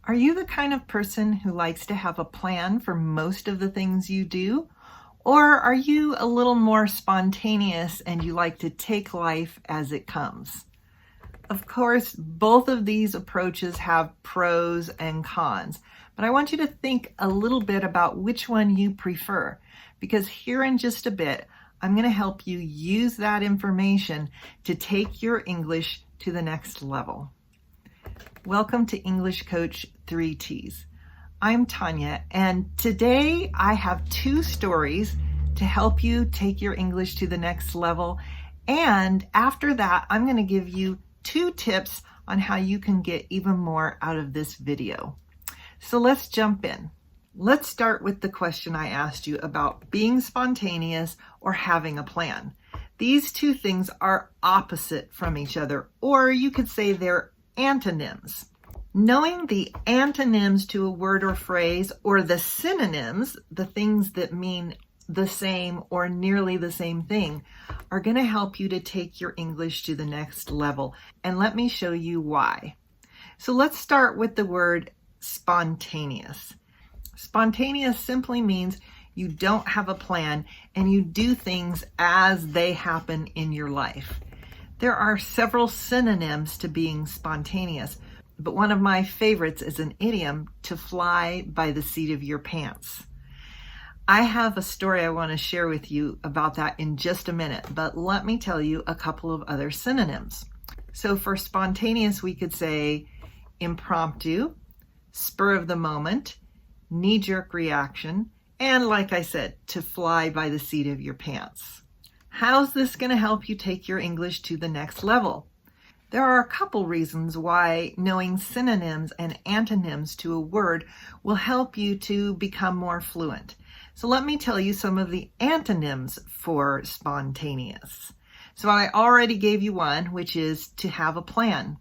Are you the kind of person who likes to have a plan for most of the things you do? Or are you a little more spontaneous and you like to take life as it comes? Of course, both of these approaches have pros and cons, but I want you to think a little bit about which one you prefer, because here in just a bit, I'm going to help you use that information to take your English to the next level. Welcome to English Coach 3Ts. I'm Tanya, and today I have two stories to help you take your English to the next level. And after that, I'm going to give you 2 tips on how you can get even more out of this video. So let's jump in. Let's start with the question I asked you about being spontaneous or having a plan. These two things are opposite from each other, or you could say they're antonyms. Knowing the antonyms to a word or phrase, or the synonyms, the things that mean the same or nearly the same thing, are going to help you to take your English to the next level. And let me show you why. So let's start with the word spontaneous. Spontaneous simply means you don't have a plan and you do things as they happen in your life. There are several synonyms to being spontaneous, but one of my favorites is an idiom, to fly by the seat of your pants. I have a story I want to share with you about that in just a minute, but let me tell you a couple of other synonyms. So for spontaneous, we could say impromptu, spur of the moment, knee-jerk reaction, and like I said, to fly by the seat of your pants. How's this going to help you take your English to the next level? There are a couple reasons why knowing synonyms and antonyms to a word will help you to become more fluent. So let me tell you some of the antonyms for spontaneous. So I already gave you one, which is to have a plan.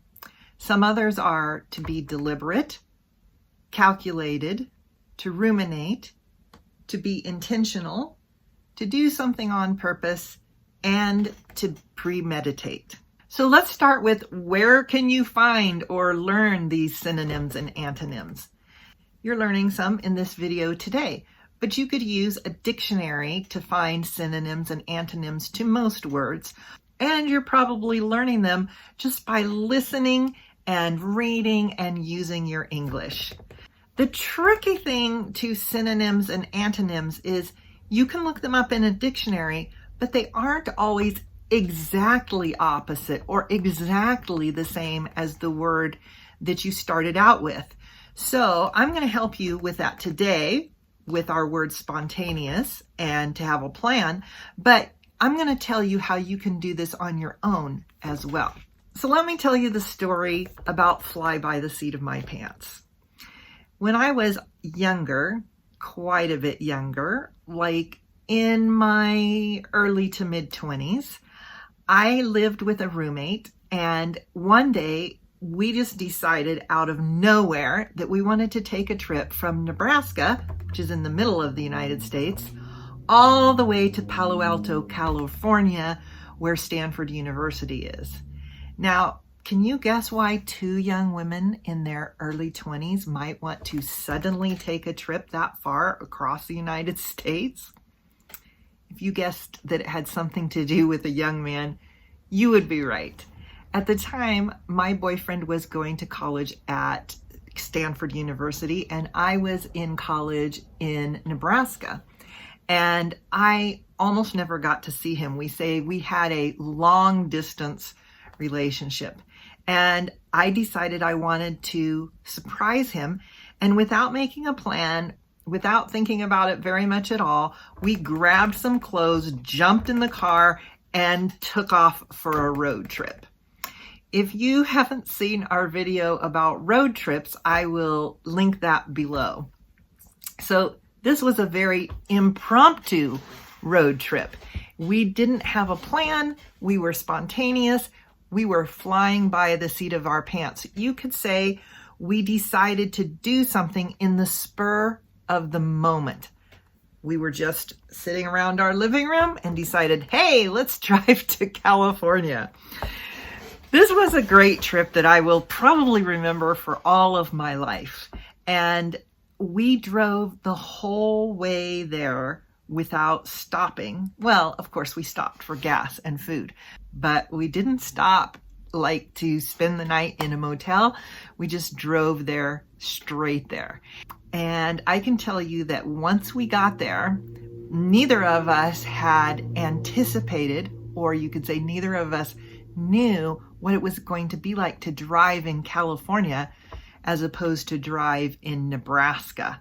Some others are to be deliberate, calculated, to ruminate, to be intentional, to do something on purpose, and to premeditate. So let's start with, where can you find or learn these synonyms and antonyms? You're learning some in this video today, but you could use a dictionary to find synonyms and antonyms to most words, and you're probably learning them just by listening and reading and using your English. The tricky thing to synonyms and antonyms is you can look them up in a dictionary, but they aren't always exactly opposite or exactly the same as the word that you started out with. So I'm going to help you with that today with our word spontaneous and to have a plan, but I'm going to tell you how you can do this on your own as well. So let me tell you the story about fly by the seat of my pants. When I was younger, quite a bit younger, like in my early to mid 20s, I lived with a roommate, and one day we just decided out of nowhere that we wanted to take a trip from Nebraska, which is in the middle of the United States, all the way to Palo Alto, California, where Stanford University is. Now, can you guess why 2 young women in their early 20s might want to suddenly take a trip that far across the United States? If you guessed that it had something to do with a young man, you would be right. At the time, my boyfriend was going to college at Stanford University, and I was in college in Nebraska. And I almost never got to see him. We say we had a long distance relationship. And I decided I wanted to surprise him. And without making a plan, without thinking about it very much at all, we grabbed some clothes, jumped in the car, and took off for a road trip. If you haven't seen our video about road trips, I will link that below. So this was a very impromptu road trip. We didn't have a plan. We were spontaneous. We were flying by the seat of our pants. You could say we decided to do something in the spur of the moment. We were just sitting around our living room and decided, hey, let's drive to California. This was a great trip that I will probably remember for all of my life. And we drove the whole way there without stopping. Well, of course, we stopped for gas and food, but we didn't stop like to spend the night in a motel. We just drove there, straight there. And I can tell you that once we got there, neither of us had anticipated, or you could say neither of us knew what it was going to be like to drive in California as opposed to drive in Nebraska.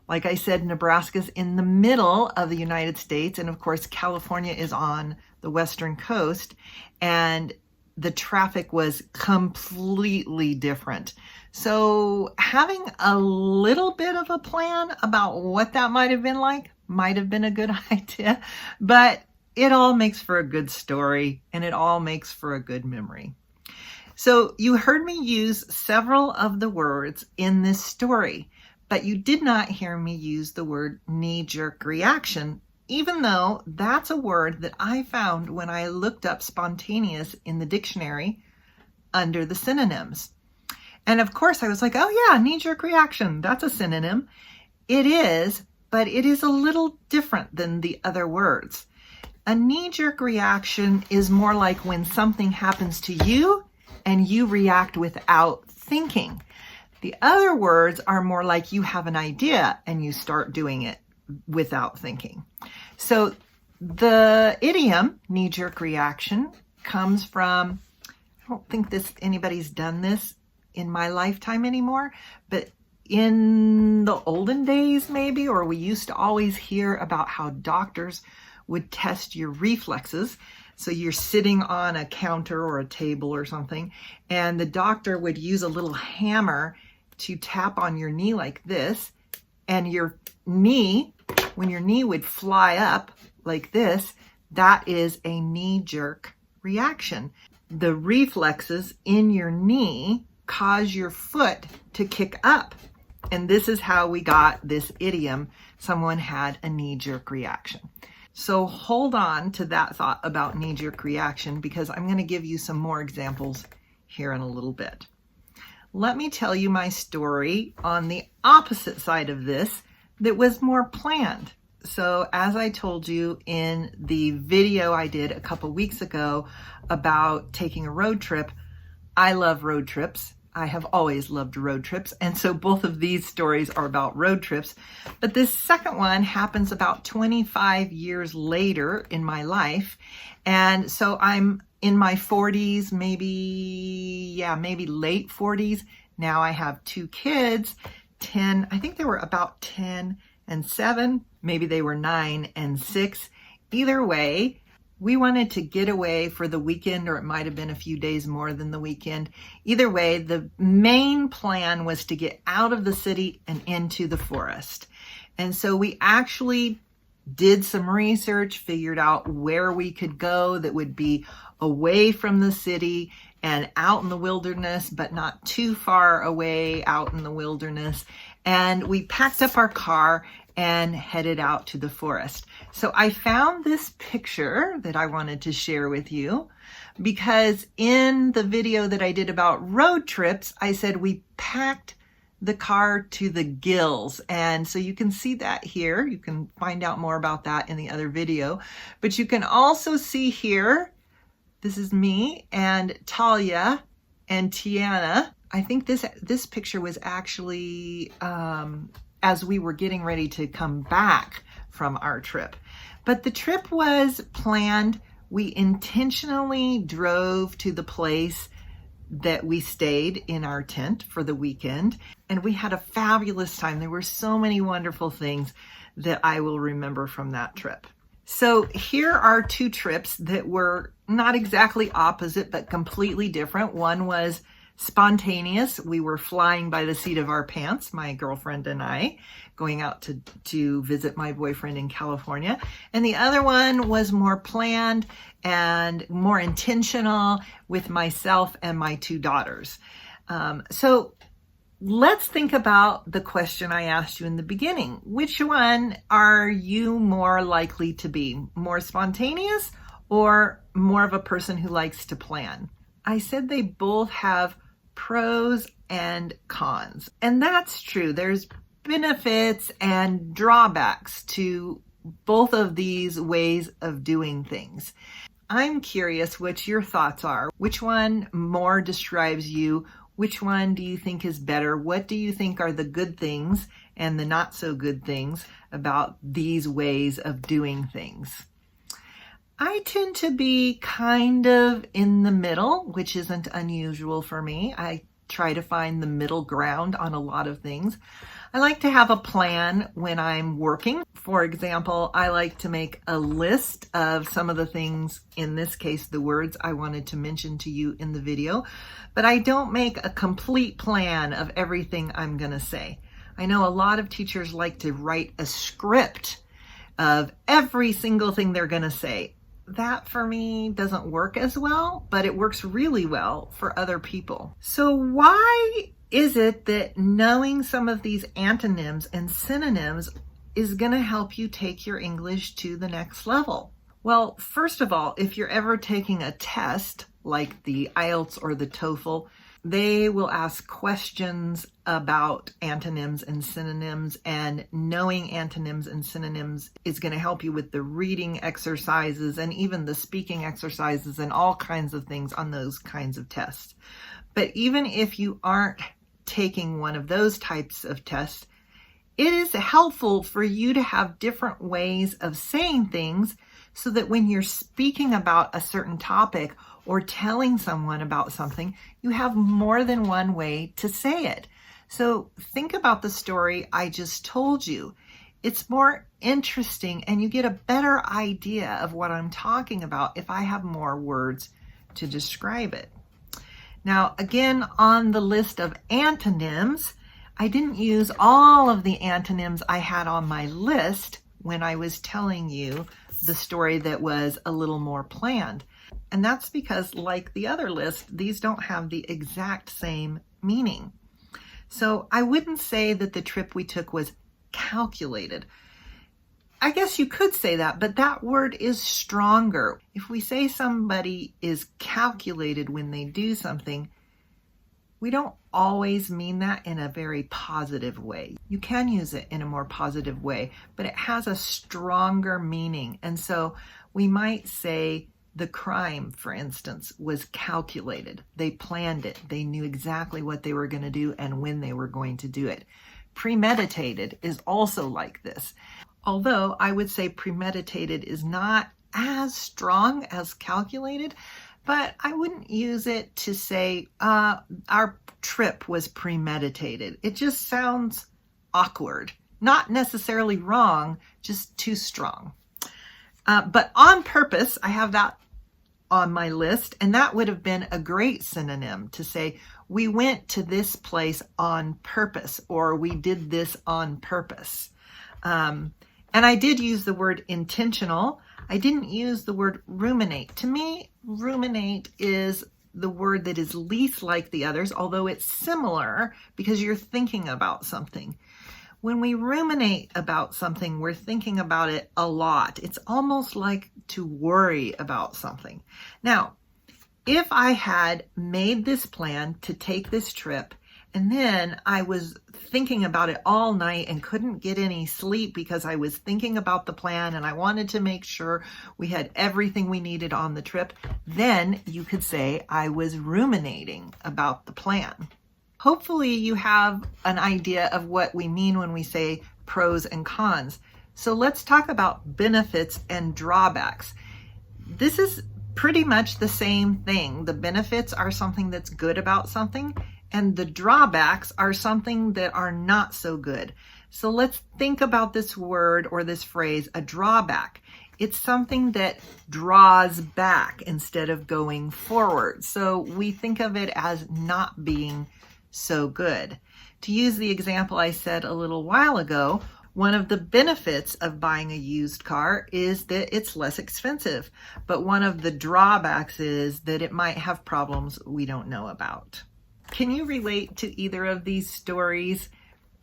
Like I said, Nebraska's in the middle of the United States, and of course, California is on the western coast, and the traffic was completely different. So having a little bit of a plan about what that might have been like might have been a good idea, but it all makes for a good story, and it all makes for a good memory. So you heard me use several of the words in this story, but you did not hear me use the word knee-jerk reaction, even though that's a word that I found when I looked up spontaneous in the dictionary under the synonyms. And of course I was like, oh yeah, knee-jerk reaction, that's a synonym. It is, but it is a little different than the other words. A knee-jerk reaction is more like when something happens to you and you react without thinking. The other words are more like you have an idea and you start doing it without thinking. So the idiom knee-jerk reaction comes from, I don't think anybody's done this in my lifetime anymore, but in the olden days maybe, or we used to always hear about how doctors would test your reflexes. So you're sitting on a counter or a table or something, and the doctor would use a little hammer to tap on your knee like this, and your knee, when your knee would fly up like this, that is a knee-jerk reaction. The reflexes in your knee cause your foot to kick up. And this is how we got this idiom, someone had a knee-jerk reaction. So hold on to that thought about knee-jerk reaction, because I'm going to give you some more examples here in a little bit. Let me tell you my story on the opposite side of this that was more planned. So as I told you in the video I did a couple weeks ago about taking a road trip, I love road trips. I have always loved road trips, and so both of these stories are about road trips. But this second one happens about 25 years later in my life, and so I'm in my 40s, maybe late 40s. Now I have two kids, 10, I think they were about 10 and 7, maybe they were 9 and 6. Either way, we wanted to get away for the weekend, or it might have been a few days more than the weekend. Either way, the main plan was to get out of the city and into the forest. And so we actually did some research, figured out where we could go that would be away from the city and out in the wilderness, but not too far away out in the wilderness. And we packed up our car and headed out to the forest. So I found this picture that I wanted to share with you, because in the video that I did about road trips, I said we packed the car to the gills. And so you can see that here. You can find out more about that in the other video. But you can also see here, this is me and Talia and Tiana. I think this picture was actually as we were getting ready to come back from our trip. But the trip was planned. We intentionally drove to the place that we stayed in our tent for the weekend, and we had a fabulous time. There were so many wonderful things that I will remember from that trip. So here are two trips that were not exactly opposite, but completely different. One was spontaneous. We were flying by the seat of our pants, my girlfriend and I, going out to visit my boyfriend in California. And the other one was more planned and more intentional with myself and my two daughters. So let's think about the question I asked you in the beginning. Which one are you more likely to be? More spontaneous or more of a person who likes to plan? I said they both have pros and cons. And that's true. There's benefits and drawbacks to both of these ways of doing things. I'm curious what your thoughts are. Which one more describes you? Which one do you think is better? What do you think are the good things and the not so good things about these ways of doing things? I tend to be kind of in the middle, which isn't unusual for me. I try to find the middle ground on a lot of things. I like to have a plan when I'm working. For example, I like to make a list of some of the things, in this case, the words I wanted to mention to you in the video, but I don't make a complete plan of everything I'm going to say. I know a lot of teachers like to write a script of every single thing they're going to say. That for me doesn't work as well, but it works really well for other people. So why is it that knowing some of these antonyms and synonyms is going to help you take your English to the next level? Well, first of all, if you're ever taking a test like the IELTS or the TOEFL, they will ask questions about antonyms and synonyms, and knowing antonyms and synonyms is going to help you with the reading exercises and even the speaking exercises and all kinds of things on those kinds of tests. But even if you aren't taking one of those types of tests, it is helpful for you to have different ways of saying things so that when you're speaking about a certain topic or telling someone about something, you have more than one way to say it. So think about the story I just told you. It's more interesting and you get a better idea of what I'm talking about if I have more words to describe it. Now, again, on the list of antonyms, I didn't use all of the antonyms I had on my list when I was telling you the story that was a little more planned. And that's because, like the other list, these don't have the exact same meaning. So I wouldn't say that the trip we took was calculated. I guess you could say that, but that word is stronger. If we say somebody is calculated when they do something, we don't always mean that in a very positive way. You can use it in a more positive way, but it has a stronger meaning. And so we might say the crime, for instance, was calculated. They planned it. They knew exactly what they were going to do and when they were going to do it. Premeditated is also like this. Although I would say premeditated is not as strong as calculated, but I wouldn't use it to say our trip was premeditated. It just sounds awkward. Not necessarily wrong, just too strong. But on purpose, I have that on my list, and that would have been a great synonym to say, we went to this place on purpose, or we did this on purpose. And I did use the word intentional. I didn't use the word ruminate. To me, ruminate is the word that is least like the others, although it's similar because you're thinking about something. When we ruminate about something, we're thinking about it a lot. It's almost like to worry about something. Now, if I had made this plan to take this trip, and then I was thinking about it all night and couldn't get any sleep because I was thinking about the plan and I wanted to make sure we had everything we needed on the trip, then you could say I was ruminating about the plan. Hopefully you have an idea of what we mean when we say pros and cons. So let's talk about benefits and drawbacks. This is pretty much the same thing. The benefits are something that's good about something, and the drawbacks are something that are not so good. So let's think about this word or this phrase, a drawback. It's something that draws back instead of going forward. So we think of it as not being so good. To use the example I said a little while ago, one of the benefits of buying a used car is that it's less expensive, but one of the drawbacks is that it might have problems we don't know about. Can you relate to either of these stories?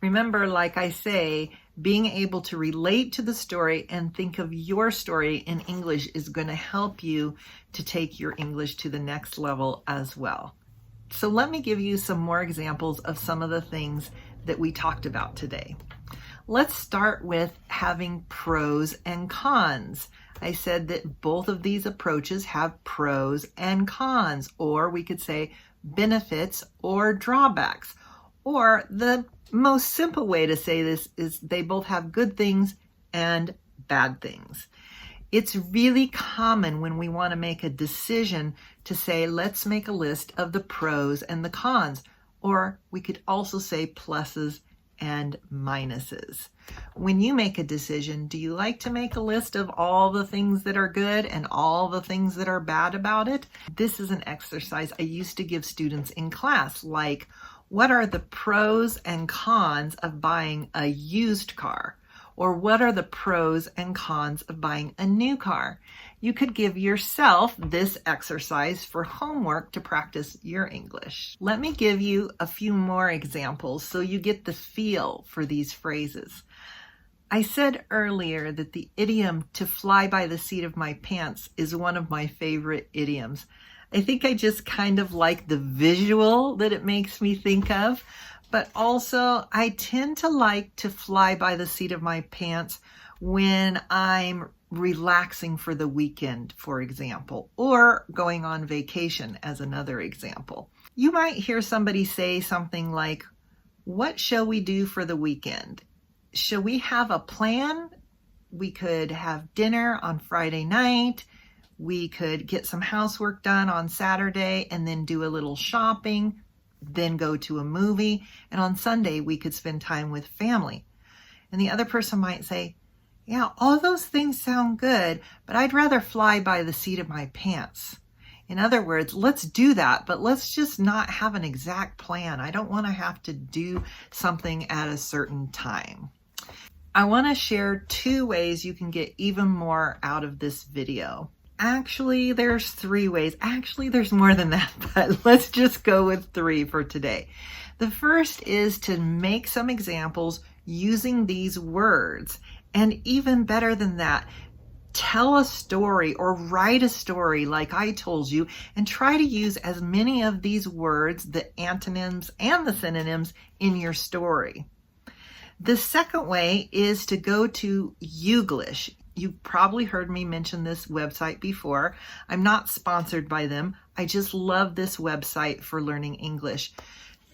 Remember, like I say, Being able to relate to the story and think of your story in English is going to help you to take your English to the next level as well. So let me give you some more examples of some of the things that we talked about today. Let's start with having pros and cons. I said that both of these approaches have pros and cons, or we could say benefits or drawbacks. Or the most simple way to say this is they both have good things and bad things. It's really common when we want to make a decision to say, let's make a list of the pros and the cons. Or we could also say pluses and minuses. When you make a decision, do you like to make a list of all the things that are good and all the things that are bad about it? This is an exercise I used to give students in class, like, what are the pros and cons of buying a used car? Or what are the pros and cons of buying a new car? You could give yourself this exercise for homework to practice your English. Let me give you a few more examples so you get the feel for these phrases. I said earlier that the idiom to fly by the seat of my pants is one of my favorite idioms. I think I just kind of like the visual that it makes me think of, but also I tend to like to fly by the seat of my pants when I'm relaxing for the weekend, for example, or going on vacation as another example. You might hear somebody say something like, what shall we do for the weekend? Shall we have a plan? We could have dinner on Friday night. We could get some housework done on Saturday and then do a little shopping, then go to a movie. And on Sunday, we could spend time with family. And the other person might say, yeah, all those things sound good, but I'd rather fly by the seat of my pants. In other words, let's do that, but let's just not have an exact plan. I don't want to have to do something at a certain time. I want to share 2 ways you can get even more out of this video. Actually, there's 3 ways. Actually, there's more than that, but let's just go with 3 for today. The first is to make some examples using these words. And even better than that, tell a story or write a story like I told you, and try to use as many of these words, the antonyms and the synonyms, in your story. The second way is to go to Youglish. You've probably heard me mention this website before. I'm not sponsored by them. I just love this website for learning English.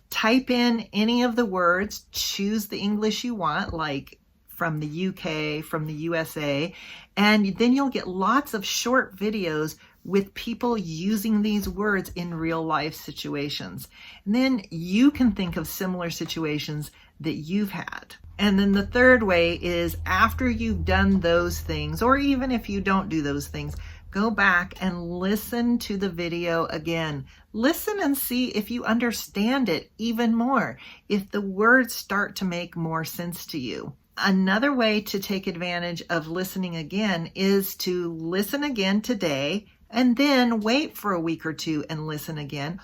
Type in any of the words, choose the English you want, like from the UK, from the USA, and then you'll get lots of short videos with people using these words in real life situations. And then you can think of similar situations that you've had. And then the third way is, after you've done those things, or even if you don't do those things, go back and listen to the video again. Listen and see if you understand it even more, if the words start to make more sense to you. Another way to take advantage of listening again is to listen again today and then wait for a week or 2 and listen again.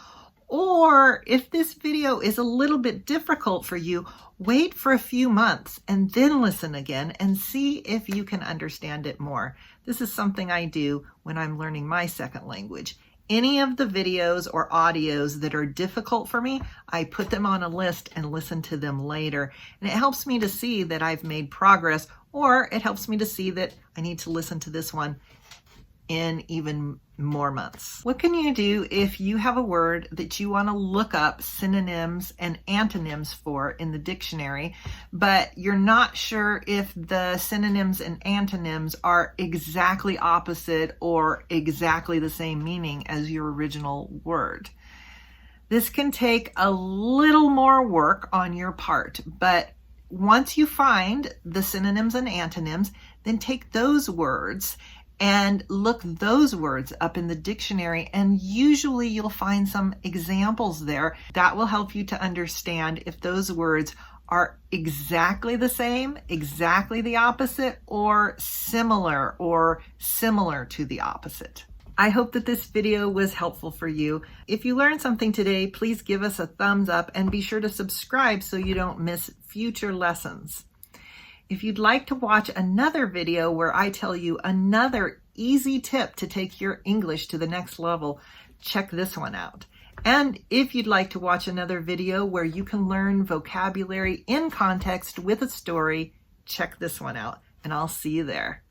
Or if this video is a little bit difficult for you, wait for a few months and then listen again and see if you can understand it more. This is something I do when I'm learning my second language. Any of the videos or audios that are difficult for me, I put them on a list and listen to them later. And it helps me to see that I've made progress, or it helps me to see that I need to listen to this one in even more months. What can you do if you have a word that you want to look up synonyms and antonyms for in the dictionary, but you're not sure if the synonyms and antonyms are exactly opposite or exactly the same meaning as your original word? This can take a little more work on your part, but once you find the synonyms and antonyms, then take those words and look those words up in the dictionary, and usually you'll find some examples there that will help you to understand if those words are exactly the same, exactly the opposite, or similar to the opposite. I hope that this video was helpful for you. If you learned something today, please give us a thumbs up and be sure to subscribe so you don't miss future lessons. If you'd like to watch another video where I tell you another easy tip to take your English to the next level, check this one out. And if you'd like to watch another video where you can learn vocabulary in context with a story, check this one out, and I'll see you there.